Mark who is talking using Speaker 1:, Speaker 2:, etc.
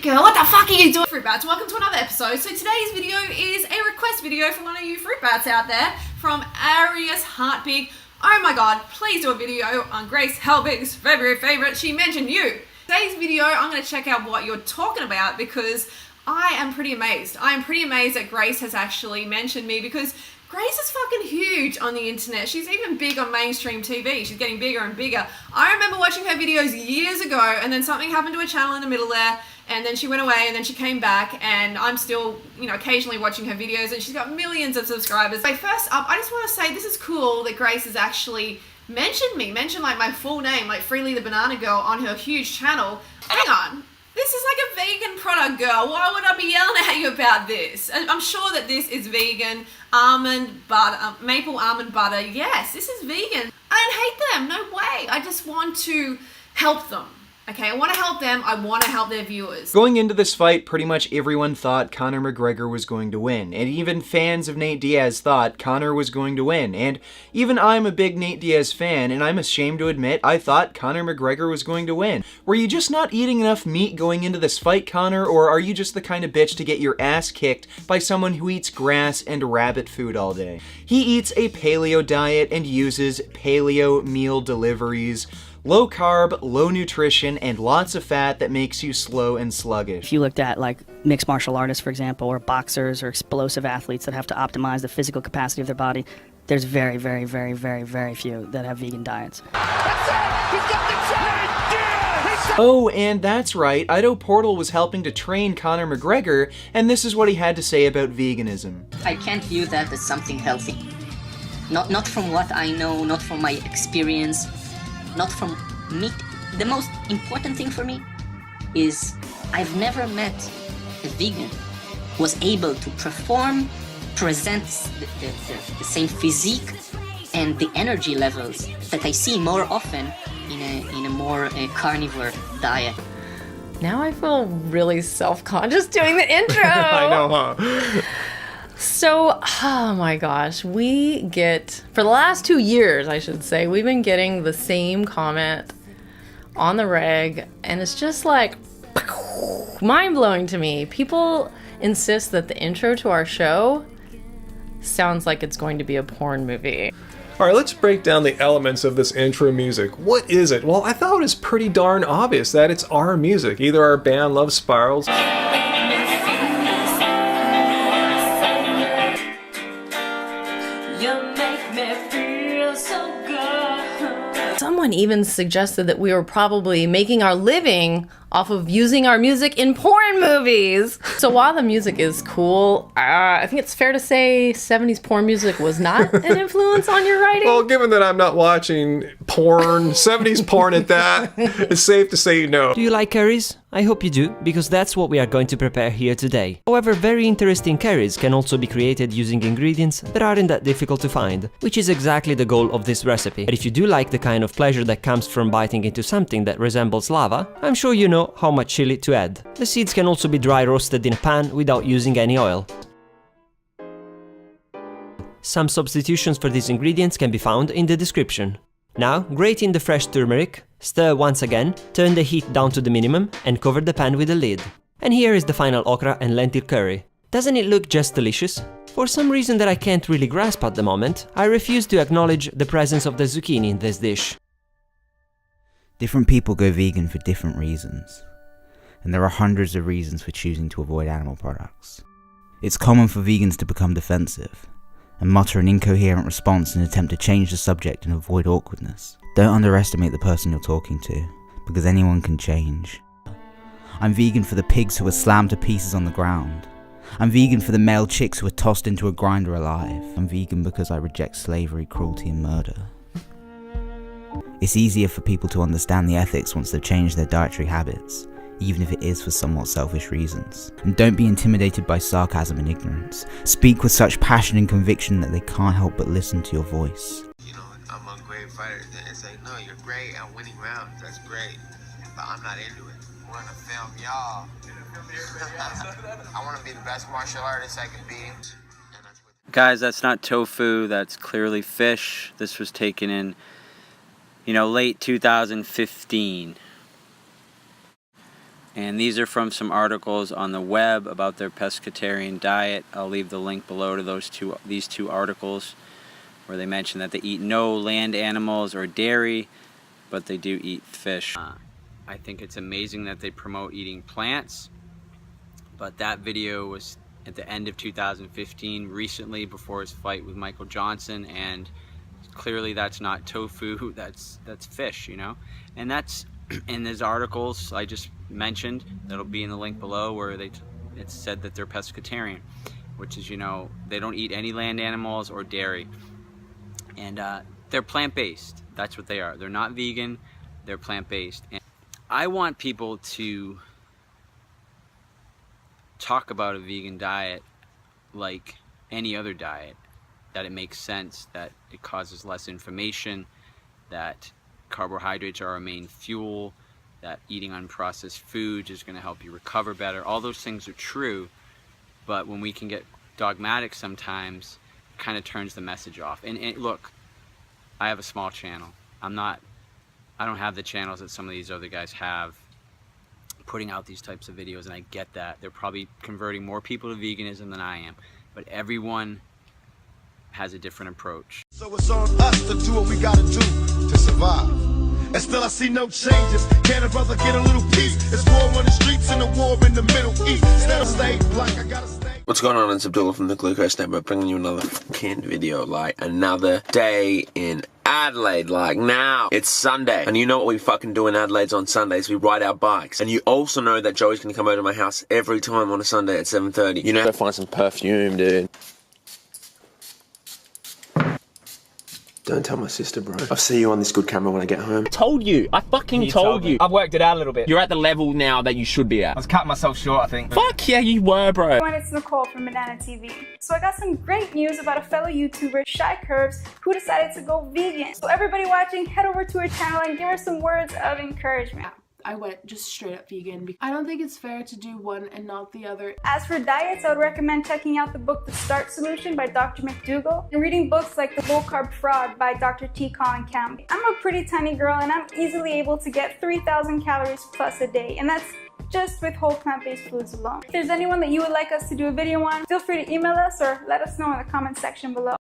Speaker 1: Girl, what the fuck are you doing? Fruit bats, welcome to another episode. So today's video is a request video from one of you fruit bats out there from Arius Heartbig. Oh my god, please do a video on Grace Helbig's favorite. She mentioned you. Today's video, I'm going to check out what you're talking about because I am pretty amazed. I am pretty amazed that Grace has actually mentioned me because Grace is fucking huge on the internet. She's even big on mainstream TV. She's getting bigger and bigger. I remember watching her videos years ago and then something happened to her channel in the middle there and then she went away and then she came back and I'm still, occasionally watching her videos and she's got millions of subscribers. So first up, I just want to say this is cool that Grace has actually mentioned like my full name, like Freelee the Banana Girl on her huge channel. Hang on. This is like a vegan product, girl. Why would I be yelling at you about this? I'm sure that this is vegan almond butter, maple almond butter. Yes, this is vegan. I don't hate them. No way. I just want to help them. Okay, I want to help them. I want to help their viewers.
Speaker 2: Going into this fight, pretty much everyone thought Conor McGregor was going to win. And even fans of Nate Diaz thought Conor was going to win. And even I'm a big Nate Diaz fan, and I'm ashamed to admit I thought Conor McGregor was going to win. Were you just not eating enough meat going into this fight, Conor? Or are you just the kind of bitch to get your ass kicked by someone who eats grass and rabbit food all day? He eats a paleo diet and uses paleo meal deliveries. Low carb, low nutrition, and lots of fat that makes you slow and sluggish.
Speaker 3: If you looked at like mixed martial artists, for example, or boxers or explosive athletes that have to optimize the physical capacity of their body, there's very few that have vegan diets.
Speaker 4: That's it! He's got the chain!
Speaker 2: Oh, and that's right, Ido Portal was helping to train Conor McGregor, and this is what he had to say about veganism.
Speaker 5: I can't view that as something healthy. Not from what I know, not from my experience. Not from meat. The most important thing for me is I've never met a vegan who was able to perform, present the same physique and the energy levels that I see more often in a more carnivore diet.
Speaker 6: Now I feel really self-conscious doing the intro.
Speaker 7: I know, huh?
Speaker 6: So, oh my gosh, for the last 2 years, I should say, we've been getting the same comment on the reg, and it's just like mind-blowing to me. People insist that the intro to our show sounds like it's going to be a porn movie.
Speaker 7: All right, let's break down the elements of this intro music. What is it? Well, I thought it was pretty darn obvious that it's our music. Either our band Love Spirals,
Speaker 6: Someone even suggested that we were probably making our living off of using our music in porn movies. So while the music is cool, I think it's fair to say 70s porn music was not an influence on your writing.
Speaker 7: well, given that I'm not watching porn, 70s porn at that, it's safe to say no.
Speaker 8: Do you like curries? I hope you do, because that's what we are going to prepare here today. However, very interesting curries can also be created using ingredients that aren't that difficult to find, which is exactly the goal of this recipe. But if you do like the kind of pleasure that comes from biting into something that resembles lava, I'm sure you know how much chili to add. The seeds can also be dry roasted in a pan without using any oil. Some substitutions for these ingredients can be found in the description. Now, grate in the fresh turmeric, stir once again, turn the heat down to the minimum, and cover the pan with a lid. And here is the final okra and lentil curry. Doesn't it look just delicious? For some reason that I can't really grasp at the moment, I refuse to acknowledge the presence of the zucchini in this dish.
Speaker 9: Different people go vegan for different reasons, and there are hundreds of reasons for choosing to avoid animal products. It's common for vegans to become defensive and mutter an incoherent response in an attempt to change the subject and avoid awkwardness. Don't underestimate the person you're talking to, because anyone can change. I'm vegan for the pigs who are slammed to pieces on the ground. I'm vegan for the male chicks who are tossed into a grinder alive. I'm vegan because I reject slavery, cruelty and murder. It's easier for people to understand the ethics once they've changed their dietary habits, even if it is for somewhat selfish reasons. And don't be intimidated by sarcasm and ignorance. Speak with such passion and conviction that they can't help but listen to your voice.
Speaker 10: I'm a great fighter. And say, no, you're great. I'm winning rounds. That's great. But I'm not into it. I want to film y'all. I want to be the best martial artist I can be.
Speaker 11: Guys, that's not tofu. That's clearly fish. This was taken in, late 2015. And these are from some articles on the web about their pescatarian diet. I'll leave the link below to these two articles where they mention that they eat no land animals or dairy, but they do eat fish. I think it's amazing that they promote eating plants, but that video was at the end of 2015, recently before his fight with Michael Johnson, and clearly that's not tofu, that's fish, you know? And that's in these articles I just mentioned, that'll be in the link below, where it's said that they're pescatarian, which is, you know, they don't eat any land animals or dairy. And they're plant-based. That's what they are. They're not vegan, they're plant-based. And I want people to talk about a vegan diet like any other diet, that it makes sense, that it causes less inflammation, that carbohydrates are our main fuel, that eating unprocessed foods is going to help you recover better. All those things are true, but when we can get dogmatic sometimes, it kind of turns the message off. And look, I have a small channel. I don't have the channels that some of these other guys have putting out these types of videos, and I get that. They're probably converting more people to veganism than I am, but everyone has a different approach.
Speaker 4: So it's on us to do what we gotta do to survive. And still I see no changes. Can a brother get a little peace? It's war on the streets and a war in the Middle East. Still stay black, I gotta stay.
Speaker 10: What's going on? It's Abdullah from the Glucose Network, bringing you another fucking video, like another day in Adelaide. Like now, it's Sunday, and you know what we fucking do in Adelaide's on Sundays? We ride our bikes. And you also know that Joey's gonna come over to my house every time on a Sunday at 7:30. You know, go find some perfume, dude. Don't tell my sister, bro. I'll see you on this good camera when I get home.
Speaker 12: Told you. I fucking told you.
Speaker 13: I've worked it out a little bit.
Speaker 12: You're at the level now that you should be at.
Speaker 13: I was cutting myself short, I think.
Speaker 12: Fuck yeah, you were, bro.
Speaker 14: Everyone, it's Nicole from Banana TV. So I got some great news about a fellow YouTuber, ShiCurves, who decided to go vegan. So everybody watching, head over to her channel and give her some words of encouragement.
Speaker 15: I went just straight up vegan. I don't think it's fair to do one and not the other.
Speaker 14: As for diets, I would recommend checking out the book The Start Solution by Dr. McDougall and reading books like The Low Carb Fraud by Dr. T. Colin Campbell. I'm a pretty tiny girl and I'm easily able to get 3,000 calories plus a day, and that's just with whole plant-based foods alone. If there's anyone that you would like us to do a video on, feel free to email us or let us know in the comment section below.